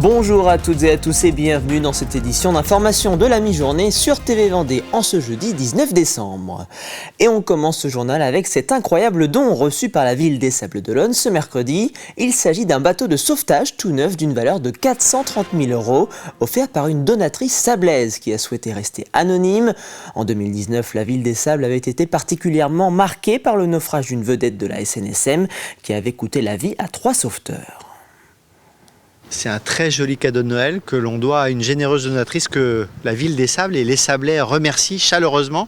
Bonjour à toutes et à tous et bienvenue dans cette édition d'information de la mi-journée sur TV Vendée en ce jeudi 19 décembre. Et on commence ce journal avec cet incroyable don reçu par la ville des Sables-d'Olonne ce mercredi. Il s'agit d'un bateau de sauvetage tout neuf d'une valeur de 430 000 € offert par une donatrice sablaise qui a souhaité rester anonyme. En 2019, la ville des Sables avait été particulièrement marquée par le naufrage d'une vedette de la SNSM qui avait coûté la vie à 3 sauveteurs. C'est un très joli cadeau de Noël que l'on doit à une généreuse donatrice que la ville des Sables et les Sablais remercient chaleureusement.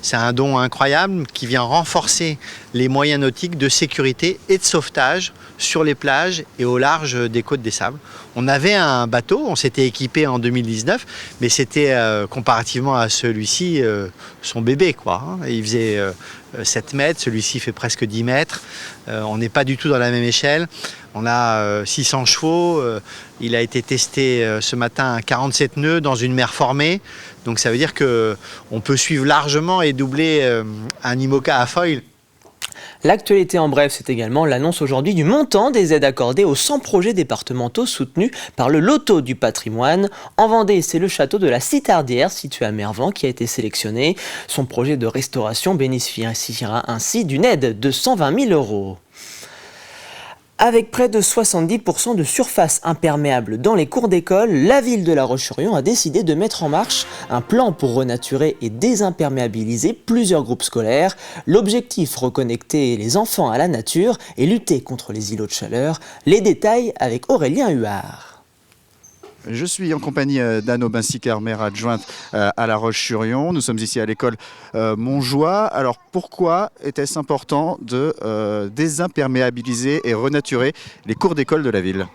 C'est un don incroyable qui vient renforcer les moyens nautiques de sécurité et de sauvetage sur les plages et au large des côtes des Sables. On avait un bateau, on s'était équipé en 2019, mais c'était comparativement à celui-ci son bébé, quoi. Il faisait 7 mètres, celui-ci fait presque 10 mètres. On n'est pas du tout dans la même échelle. On a 600 chevaux, il a été testé ce matin à 47 nœuds dans une mer formée. Donc ça veut dire qu'on peut suivre largement et doubler un IMOCA à foil. L'actualité en bref, c'est également l'annonce aujourd'hui du montant des aides accordées aux 100 projets départementaux soutenus par le Loto du patrimoine. En Vendée, c'est le château de la Citardière, situé à Mervan, qui a été sélectionné. Son projet de restauration bénéficiera ainsi d'une aide de 120 000 €. Avec près de 70% de surface imperméable dans les cours d'école, la ville de La Roche-sur-Yon a décidé de mettre en marche un plan pour renaturer et désimperméabiliser plusieurs groupes scolaires. L'objectif, reconnecter les enfants à la nature et lutter contre les îlots de chaleur. Les détails avec Aurélien Huard. Je suis en compagnie d'Anne Aubin-Sicard, maire adjointe à La Roche-sur-Yon. Nous sommes ici à l'école Montjoie. Alors pourquoi était-ce important de désimperméabiliser et renaturer les cours d'école de la ville ?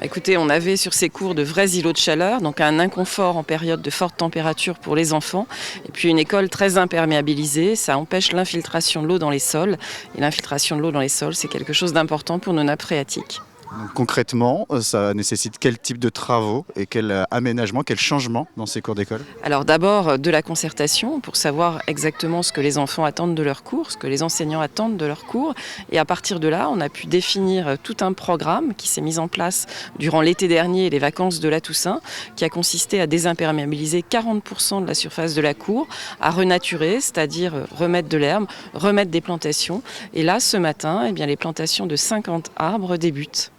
Écoutez, on avait sur ces cours de vrais îlots de chaleur, donc un inconfort en période de forte température pour les enfants. Et puis une école très imperméabilisée, ça empêche l'infiltration de l'eau dans les sols. Et l'infiltration de l'eau dans les sols, c'est quelque chose d'important pour nos nappes phréatiques. Donc, concrètement, ça nécessite quel type de travaux et quel aménagement, quel changement dans ces cours d'école ? Alors d'abord de la concertation pour savoir exactement ce que les enfants attendent de leurs cours, ce que les enseignants attendent de leurs cours. Et à partir de là, on a pu définir tout un programme qui s'est mis en place durant l'été dernier et les vacances de la Toussaint, qui a consisté à désimperméabiliser 40% de la surface de la cour, à renaturer, c'est-à-dire remettre de l'herbe, remettre des plantations. Et là, ce matin, les plantations de 50 arbres débutent.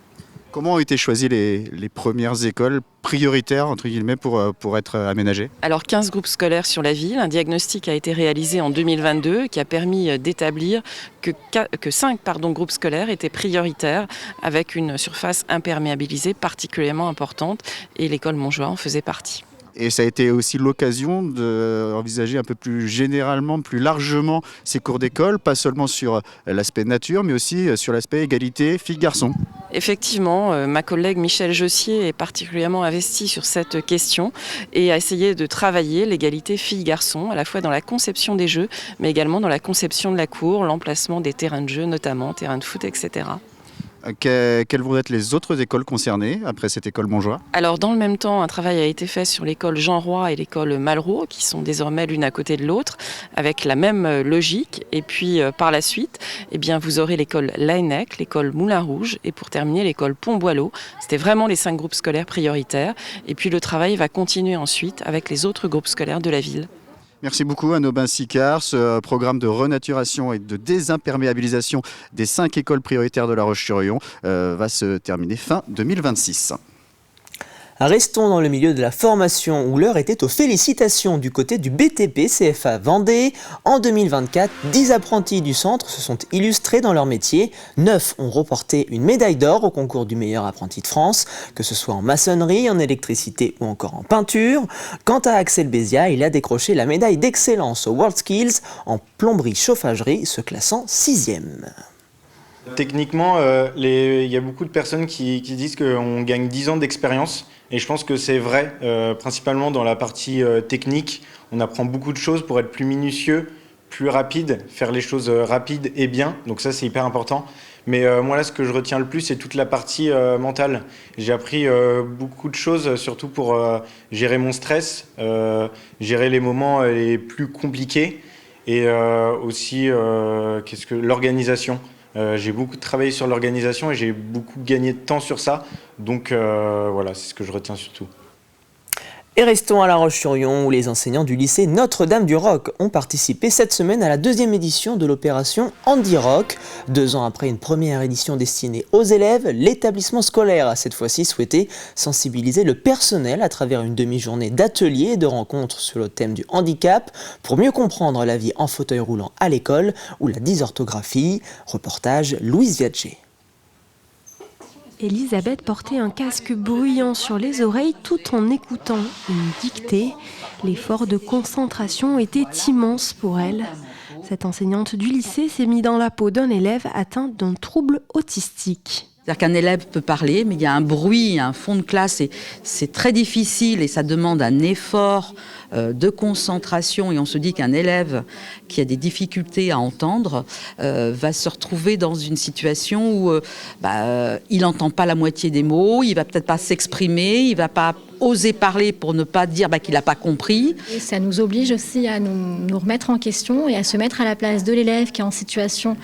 Comment ont été choisies les premières écoles prioritaires entre guillemets pour être aménagées ? Alors 15 groupes scolaires sur la ville. Un diagnostic a été réalisé en 2022 qui a permis d'établir que 5 groupes scolaires étaient prioritaires avec une surface imperméabilisée particulièrement importante et l'école Montjoie en faisait partie. Et ça a été aussi l'occasion d'envisager un peu plus généralement, plus largement ces cours d'école, pas seulement sur l'aspect nature, mais aussi sur l'aspect égalité filles-garçons. Effectivement, ma collègue Michèle Jossier est particulièrement investie sur cette question et a essayé de travailler l'égalité filles-garçons, à la fois dans la conception des jeux, mais également dans la conception de la cour, l'emplacement des terrains de jeu, notamment terrains de foot, etc. Quelles vont être les autres écoles concernées après cette école Montjoie ? Alors dans le même temps, un travail a été fait sur l'école Jean Roy et l'école Malraux, qui sont désormais l'une à côté de l'autre, avec la même logique. Et puis par la suite, vous aurez l'école Laennec, l'école Moulin Rouge et pour terminer l'école Pont-Boileau. C'était vraiment les 5 groupes scolaires prioritaires. Et puis le travail va continuer ensuite avec les autres groupes scolaires de la ville. Merci beaucoup Anne Aubin-Sicard. Ce programme de renaturation et de désimperméabilisation des 5 écoles prioritaires de La Roche-sur-Yon va se terminer fin 2026. Restons dans le milieu de la formation où l'heure était aux félicitations du côté du BTP CFA Vendée. En 2024, 10 apprentis du centre se sont illustrés dans leur métier. 9 ont remporté une médaille d'or au concours du meilleur apprenti de France, que ce soit en maçonnerie, en électricité ou encore en peinture. Quant à Axel Bézia, il a décroché la médaille d'excellence aux WorldSkills en plomberie-chauffagerie, se classant 6e. Techniquement, il y a beaucoup de personnes qui disent qu'on gagne 10 ans d'expérience. Et je pense que c'est vrai, principalement dans la partie technique. On apprend beaucoup de choses pour être plus minutieux, plus rapide, faire les choses rapides et bien. Donc ça, c'est hyper important. Mais moi, là, ce que je retiens le plus, c'est toute la partie mentale. J'ai appris beaucoup de choses, surtout pour gérer mon stress, gérer les moments les plus compliqués et aussi l'organisation. J'ai beaucoup travaillé sur l'organisation et j'ai beaucoup gagné de temps sur ça. Donc voilà, c'est ce que je retiens surtout. Et restons à La Roche-sur-Yon où les enseignants du lycée Notre-Dame-du-Roc ont participé cette semaine à la 2e édition de l'opération Handy Rock. 2 ans après une première édition destinée aux élèves, l'établissement scolaire a cette fois-ci souhaité sensibiliser le personnel à travers une demi-journée d'ateliers et de rencontres sur le thème du handicap pour mieux comprendre la vie en fauteuil roulant à l'école ou la dysorthographie. Reportage Louise Viadger. Elisabeth portait un casque bruyant sur les oreilles tout en écoutant une dictée. L'effort de concentration était immense pour elle. Cette enseignante du lycée s'est mise dans la peau d'un élève atteint d'un trouble autistique. C'est-à-dire qu'un élève peut parler, mais il y a un bruit, un fond de classe, et c'est très difficile et ça demande un effort de concentration. Et on se dit qu'un élève qui a des difficultés à entendre va se retrouver dans une situation où il n'entend pas la moitié des mots, il va peut-être pas s'exprimer, il va pas oser parler pour ne pas dire qu'il n'a pas compris. Et ça nous oblige aussi à nous remettre en question et à se mettre à la place de l'élève qui est en situation,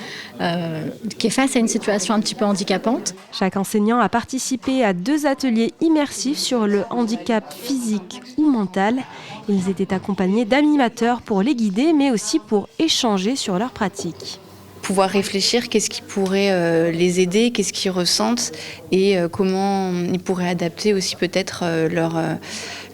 qui est face à une situation un petit peu handicapante. Chaque enseignant a participé à 2 ateliers immersifs sur le handicap physique ou mental. Ils étaient accompagnés d'animateurs pour les guider, mais aussi pour échanger sur leurs pratiques. Pouvoir réfléchir, qu'est-ce qui pourrait les aider, qu'est-ce qu'ils ressentent et comment ils pourraient adapter aussi peut-être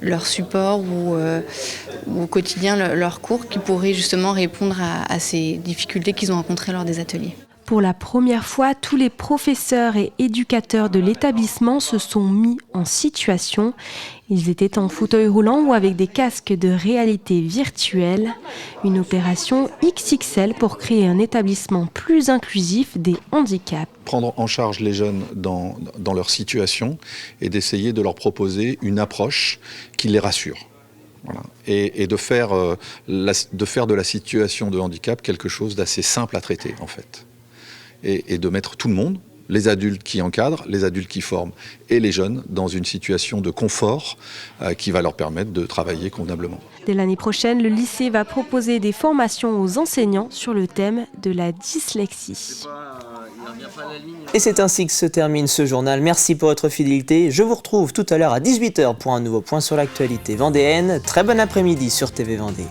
leur support ou au quotidien leur cours qui pourrait justement répondre à ces difficultés qu'ils ont rencontrées lors des ateliers. Pour la première fois, tous les professeurs et éducateurs de l'établissement se sont mis en situation. Ils étaient en fauteuil roulant ou avec des casques de réalité virtuelle. Une opération XXL pour créer un établissement plus inclusif des handicaps. Prendre en charge les jeunes dans leur situation et d'essayer de leur proposer une approche qui les rassure. Voilà. Et de faire de la situation de handicap quelque chose d'assez simple à traiter en fait. Et de mettre tout le monde, les adultes qui encadrent, les adultes qui forment et les jeunes dans une situation de confort qui va leur permettre de travailler convenablement. Dès l'année prochaine, le lycée va proposer des formations aux enseignants sur le thème de la dyslexie. Et c'est ainsi que se termine ce journal. Merci pour votre fidélité. Je vous retrouve tout à l'heure à 18h pour un nouveau point sur l'actualité vendéenne. Très bon après-midi sur TV Vendée.